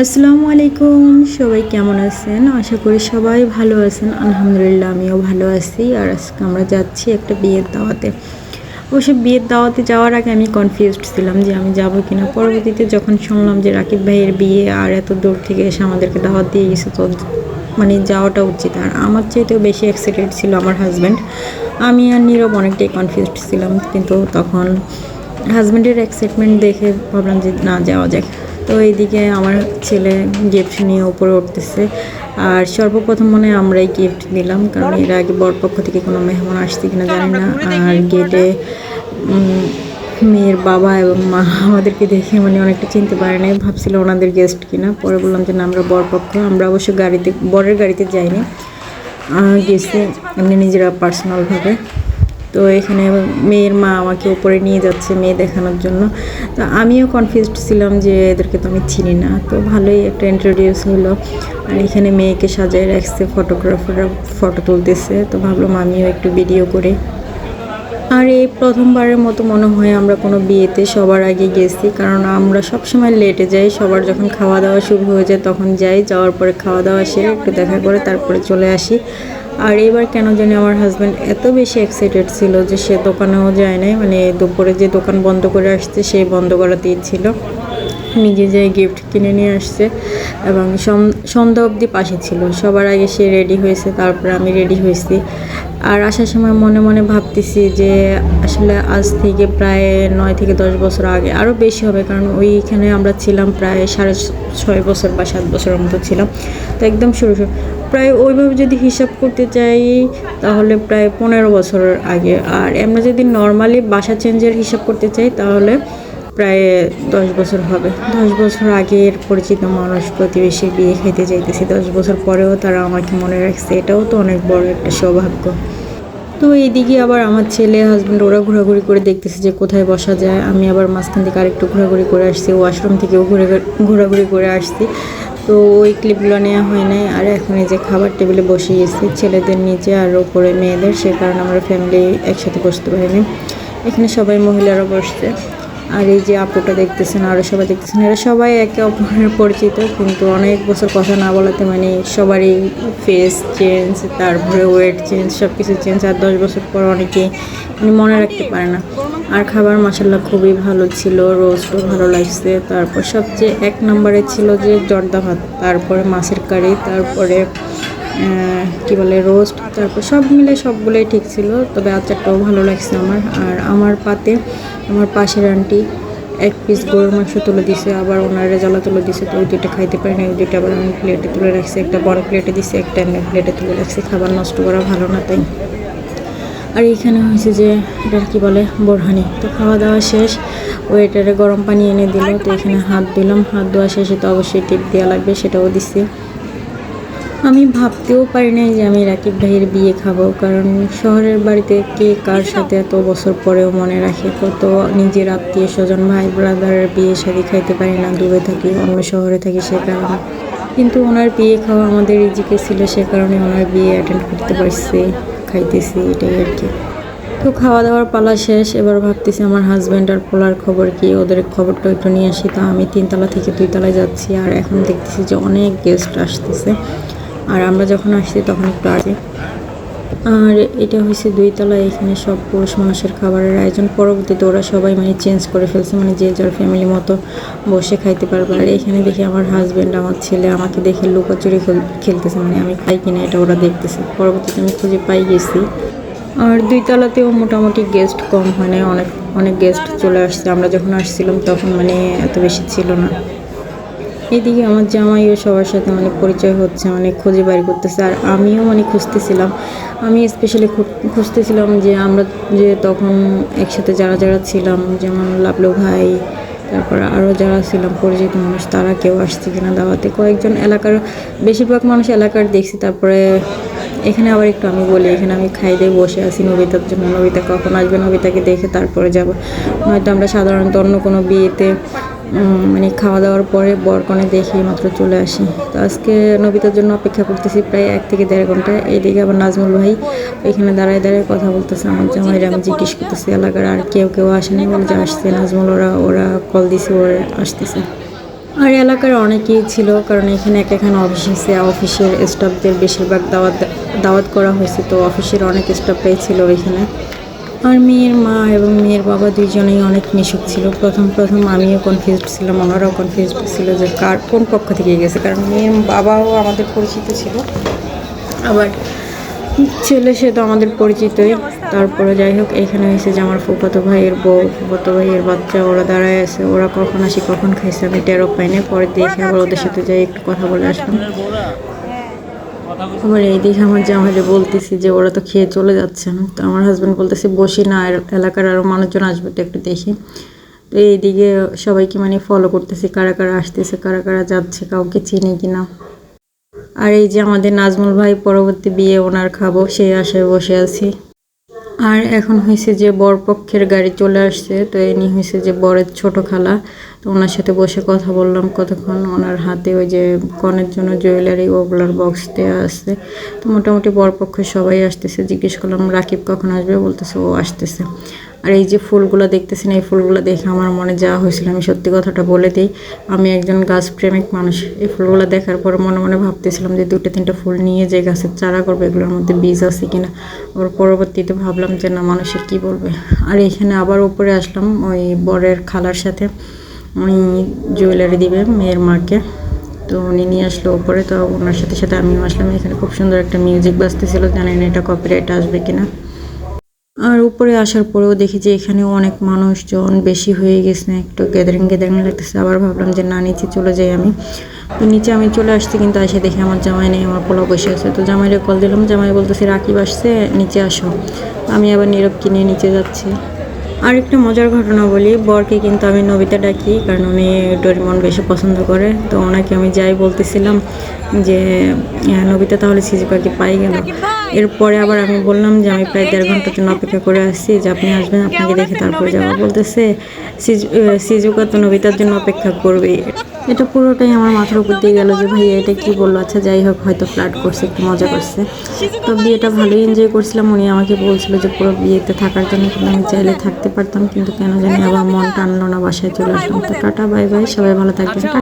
আসসালামু আলাইকুম। সবাই কেমন আছেন? আশা করি সবাই ভালো আছেন। আলহামদুলিল্লাহ আমিও ভালো আছি। আর আজকে আমরা যাচ্ছি একটা বিয়ের দাওয়াতে। অবশ্য বিয়ের দাওয়াতে যাওয়ার আগে আমি কনফিউজড ছিলাম যে আমি যাব কিনা। পরবর্তীতে যখন শুনলাম যে রাকিব ভাইয়ের বিয়ে আর এত দূর থেকে এসে আমাদেরকে দাওয়াত দিয়ে গেছে, তো মানে যাওয়াটা উচিত। আর আমার চাইতেও বেশি এক্সাইটেড ছিল আমার হাজব্যান্ড। আমি আর নীরব অনেকটাই কনফিউজড ছিলাম, কিন্তু তখন হাজব্যান্ডের এক্সাইটমেন্ট দেখে ভাবলাম যে না, যাওয়া যাক। তো এইদিকে আমার ছেলে গিফট নিয়ে উপরে উঠতেছে। আর সর্বপ্রথম মনে হয় আমরাই গিফট দিলাম, কারণ এর আগে বরপক্ষ থেকে কোনো মেহমান আসছে কিনা জানি না। আর গেটে মেয়ের বাবা এবং মা আমাদেরকে দেখে মানে অনেকটা চিনতে পারে নাই, ভাবছিল ওনাদের গেস্ট কিনা। পরে বললাম যে না, আমরা বরপক্ষ। আমরা অবশ্য গাড়িতে, বরের গাড়িতে যাইনি, গেছি এমনি নিজেরা পার্সোনালভাবে। তো এখানে মেয়ের মা আমাকে উপরে নিয়ে যাচ্ছে মেয়ে দেখানোর জন্য। তো আমিও কনফিউজড ছিলাম যে এদেরকে তো আমি চিনি না। তো ভালোই একটা ইন্ট্রোডিউস হলো। আর এখানে মেয়েকে সাজায় রাখছে, ফটোগ্রাফাররা ফটো তুলতেছে। তো ভাবলাম আমিও একটু ভিডিও করি। আর এই প্রথমবারের মতো মনে হয় আমরা কোনো বিয়েতে সবার আগে গেছি, কারণ আমরা সবসময় লেটে যাই। সবার যখন খাওয়া দাওয়া শুরু হয়ে যায় তখন যাই, যাওয়ার পরে খাওয়া দাওয়া সেরে একটু দেখা করে তারপরে চলে আসি। আর এবার কেন জানি আমার হাজব্যান্ড এত বেশি এক্সাইটেড ছিল যে সে দোকানেও যায় নাই, মানে দুপুরে যে দোকান বন্ধ করে আসছে সেই বন্ধ করাতেই ছিল। নিজে যেয়ে গিফট কিনে নিয়ে আসছে এবং সন্ধ্যা অবধি পাশে ছিল। সবার আগে সে রেডি হয়েছে, তারপরে আমি রেডি হয়েছি। আর আসার সময় মনে মনে ভাবতেছি যে আসলে আজ থেকে প্রায় 9 থেকে 10 বছর আগে, আরও বেশি হবে, কারণ ওইখানে আমরা ছিলাম প্রায় 6.5 বছর বা 7 বছরের মতো ছিলাম। তো একদম শুরু প্রায় ওইভাবে যদি হিসাব করতে চাই তাহলে প্রায় 15 বছরের আগে। আর আমরা যদি নর্মালি বাসা চেঞ্জের হিসাব করতে চাই তাহলে প্রায় 10 বছর হবে। 10 বছর আগের পরিচিত মানুষ, প্রতিবেশী বিয়ে খাইতে যাইতেছি, 10 বছর পরেও তারা আমাকে মনে রাখছে, এটাও তো অনেক বড় একটা সৌভাগ্য। তো এইদিকে আবার আমার ছেলে হাজব্যান্ড ওরা ঘোরাঘুরি করে দেখতেছে যে কোথায় বসা যায়। আমি আবার মাঝখান থেকে আরেকটু ঘোরাঘুরি করে আসছি, ওয়াশরুম থেকেও ঘোরাঘুরি করে আসছি। তো ওই ক্লিপগুলো নেওয়া হয় নাই। আর এখন এই যে খাবার টেবিলে বসে গেছি, ছেলেদের নিচে আর ওপরে মেয়েদের, সে কারণে আমরা ফ্যামিলি একসাথে বসতে পারিনি। এখানে সবাই মহিলারা বসছে। আর এই যে আপুটা দেখতেছেন, আরও সবাই দেখতেছেন, এরা সবাই একে অপরের পরিচিত, কিন্তু অনেক বছর কথা না বলাতে মানে সবারই ফেস চেঞ্জ, তারপরে ওয়েট চেঞ্জ, সব কিছু চেঞ্জ। আর 10 বছর পর অনেকে মানে মনে রাখতে পারে না। আর খাবার মাসাল্লাহ খুবই ভালো ছিল, রোস্টও ভালো লাগছে। তারপর সবচেয়ে 1 নম্বরে ছিল যে জর্দা ভাত, তারপরে মাছের কারি, তারপরে কী বলে রোস্ট, তারপর সব মিলে সবগুলোই ঠিক ছিল। তবে আচারটাও ভালো লাগছে আমার। আর আমার পাতে আমার পাশের আন্টি 1 পিস গরুর মাংস তুলে দিছে, আবার ওনার রেজালা তুলে দিছে। তো ওই দুইটা খাইতে পারি না, ওই দুইটা আবার আমি প্লেটে তুলে রাখছি। একটা বড় প্লেটে দিছি, একটা এমনি প্লেটে তুলে রাখছি। খাবার নষ্ট করা ভালো না তাই। আর এইখানে হয়েছে যে এটা কী বলে বোরহানি। তো খাওয়া দাওয়া শেষ, ওয়েটারে গরম পানি এনে দিল। তো এখানে হাত দিলাম, হাত ধোয়া শেষে তো অবশ্যই টিপ দেওয়া লাগবে, সেটাও দিছি। আমি ভাবতেও পারি নাই যে আমি রাকিব ভাইয়ের বিয়ে খাবো, কারণ শহরের বাড়িতে কে কার সাথে এত বছর পরেও মনে রাখে। কত নিজের আত্মীয় স্বজন, ভাই ব্রাদারের বিয়ে শাদী খাইতে পারি না, দূরে থাকি, অন্য শহরে থাকি, সে কারণে। কিন্তু ওনার বিয়ে খাওয়া আমাদের রিজিকে ছিল, সে কারণে ওনার বিয়ে অ্যাটেন্ড করতে পারছি, খাইতেছি, এটাই আর কি। তো খাওয়া দাওয়ার পালা শেষ, এবার ভাবতেছি আমার হাজব্যান্ড আর পোলার খবর কি, ওদের খবরটা একটু নিয়ে আসি। তা আমি 3 তলা থেকে 2 তলায় যাচ্ছি। আর এখন দেখতেছি যে অনেক গেস্ট আসতেছে, আর আমরা যখন আসছি তখন একটু আগে। আর এটা হয়েছে 2 তলায়, এখানে সব পুরুষ মানুষের খাবারের আয়োজন। পরবর্তীতে ওরা সবাই মানে চেঞ্জ করে ফেলছে, মানে যে যার ফ্যামিলি মতো বসে খাইতে পারবে। আর এখানে দেখি আমার হাজব্যান্ড, আমার ছেলে আমাকে দেখে লুকোচুরি খেলতেছে, মানে আমি খাই কিনা এটা ওরা দেখতেছে। পরবর্তীতে আমি খুঁজে পাই গেছি। আর 2 তলাতেও মোটামুটি গেস্ট কম হয় না, অনেক অনেক গেস্ট চলে আসছে। আমরা যখন আসছিলাম তখন মানে এত বেশি ছিল না। এদিকে আমার জামাইও সবার সাথে মানে পরিচয় হচ্ছে, মানে খুঁজে বের করতেছে। আর আমিও মানে খুঁজতেছিলাম, আমি স্পেশালি খুঁজতেছিলাম যে আমরা যে তখন একসাথে যারা যারা ছিলাম, যেমন লাবলু ভাই, তারপর আরও যারা ছিলাম পরিচিত মানুষ, তারা কেউ আসছে কিনা দাওয়াতে। কয়েকজন এলাকার, বেশিরভাগ মানুষ এলাকার দেখছি। তারপরে এখানে আবার একটু আমি বলি, এখানে আমি খাই দিয়ে বসে আছি নবিতার জন্য। নবিতা কখন আসবে, নবিতাকে দেখে তারপরে যাব। নয়তো আমরা সাধারণত অন্য কোনো বিয়েতে মানে খাওয়া দাওয়ার পরে বরকনে দেখে মাত্র চলে আসি। তো আজকে নবিতার জন্য অপেক্ষা করতেছি প্রায় 1 থেকে 1.5 ঘন্টা। এইদিকে আবার নাজমুল ভাই এখানে দাঁড়ায় দাঁড়ায় কথা বলতেছে আমার জামাইরা। আমি জিজ্ঞেস করতেছি এলাকার আর কেউ আসেনি, বলে যে আসছে নাজমুল, ওরা কল দিছে, ওরা আসতেছে। আর এলাকার অনেকেই ছিল, কারণ এখানে এখানে অফিসের স্টাফদের বেশিরভাগ দাওয়াত করা হয়েছে, তো অফিসের অনেক স্টাফরাই ছিল এখানে। আর মেয়ের মা এবং মেয়ের বাবা দুইজনেই অনেক মিশুক ছিল। প্রথম আমিও কনফিউজড ছিলাম, ওনারাও কনফিউজড ছিল যে কোন পক্ষ থেকে গেছে, কারণ মেয়ের বাবাও আমাদের পরিচিত ছিল, আবার ছেলে সে তো আমাদের পরিচিতই। তারপরে যাই হোক, এখানে হয়েছে যে আমার ফুফাতো ভাইয়ের বউ, ফুফাতো ভাইয়ের বাচ্চা, ওরা দাঁড়ায় আছে। ওরা কখন আসি কখন খাইছে আমি টেরও পাইনি। পরে দেখে আবার ওদের সাথে যাই একটু কথা বলে আসলাম। আবার এই দিকে আমার জামাইরে বলতেছি যে ওরা তো খেয়ে চলে যাচ্ছে না, তো আমার হাজব্যান্ড বলতেছে বসি না, এলাকার আরও মানুষজন আসবে তো একটু দেখি। তো এইদিকে সবাইকে মানে ফলো করতেছি, কারা কারা আসতেছে, কারা কারা যাচ্ছে, কাউকে চিনি কিনা। আর এই যে আমাদের নাজমুল ভাই পরবর্তী বিয়ে ওনার খাবো, সেই আশায় বসে আছি। আর এখন হয়েছে যে বরপক্ষের গাড়ি চলে আসছে, তো ইনি হয়েছে যে বরের ছোট খালা। তো ওনার সাথে বসে কথা বললাম কতক্ষণ। ওনার হাতে ওই যে কনের জন্য জুয়েলারি ওগুলোর বক্স দেওয়া আছে। তো মোটামুটি বরপক্ষ সবাই আসতেছে। জিজ্ঞেস করলাম রাকিব কখন আসবে, বলতেছে ও আসতেছে। আর এই যে ফুলগুলো দেখতেছেন, এই ফুলগুলো দেখে আমার মনে যা হয়েছিল আমি সত্যি কথাটা বলে দিই, আমি একজন গাছপ্রেমিক মানুষ। এই ফুলগুলো দেখার পর মনে মনে ভাবতেছিলাম যে 2-3টা ফুল নিয়ে যে গাছের চারা করবো, এগুলোর মধ্যে বীজ আছে কিনা। ওর পরবর্তীতে ভাবলাম যে না, মানুষে কি বলবে। আর এখানে আবার উপরে আসলাম ওই বরের খালার সাথে, উনি জুয়েলারি দিবে মেয়ের মাকে, তো উনি নিয়ে আসলো উপরে। তো ওনার সাথে সাথে আমিও আসলাম। এখানে খুব সুন্দর একটা মিউজিক বাজতেছিল, জানেন এটা কপিরাইট আসবে কিনা। আর উপরে আসার পরেও দেখি যে এখানেও অনেক মানুষজন বেশি হয়ে গেছে, একটু গ্যাদারিং লাগতেছে। আবার ভাবলাম যে না, নিচে চলে যাই আমি। তো নিচে আমি চলে আসছি, কিন্তু এসে দেখি আমার জামাই নেই, আমার পোলা বসে আছে। তো জামাইরে কল দিলাম, জামাই বলতেছে রাকিব আসছে, নিচে আসো। আমি আবার নীরবকে নিয়ে নিচে যাচ্ছি। আর একটা মজার ঘটনা বলি, বরকে কিন্তু আমি নবিতা ডাকি, কারণ উনি ডোরেমন বেশি পছন্দ করে। তো ওনাকে আমি যাই বলতেছিলাম যে নবিতা তাহলে সিজুকাকে পাই গেল। এরপরে আবার আমি বললাম যে আমি প্রায় 1.5 ঘন্টার জন্য অপেক্ষা করে আসছি, যে আপনি আসবেন, আপনাকে দেখে তারপরে যাবো। বলতেছে সিজুকা তো নবিতার জন্য অপেক্ষা করবেই। এটা পুরোটাই আমার মাথার উপর দিয়ে গেল যে ভাই এটা কি বললো। আচ্ছা যাই হোক, হয়তো ফ্লার্ট করছে, একটু মজা করছে। তো বিয়েটা ভালোই এনজয় করছিলাম। উনি আমাকে বলছিল যে পুরো বিয়েতে থাকার জন্য, কিন্তু আমি চাইলে থাকতে পারতাম, কিন্তু কেন জানি আবার মন টানলো না, বাসায় চলে আসলাম। তো টাটা বাই বাই, সবাই ভালো থাকবেন।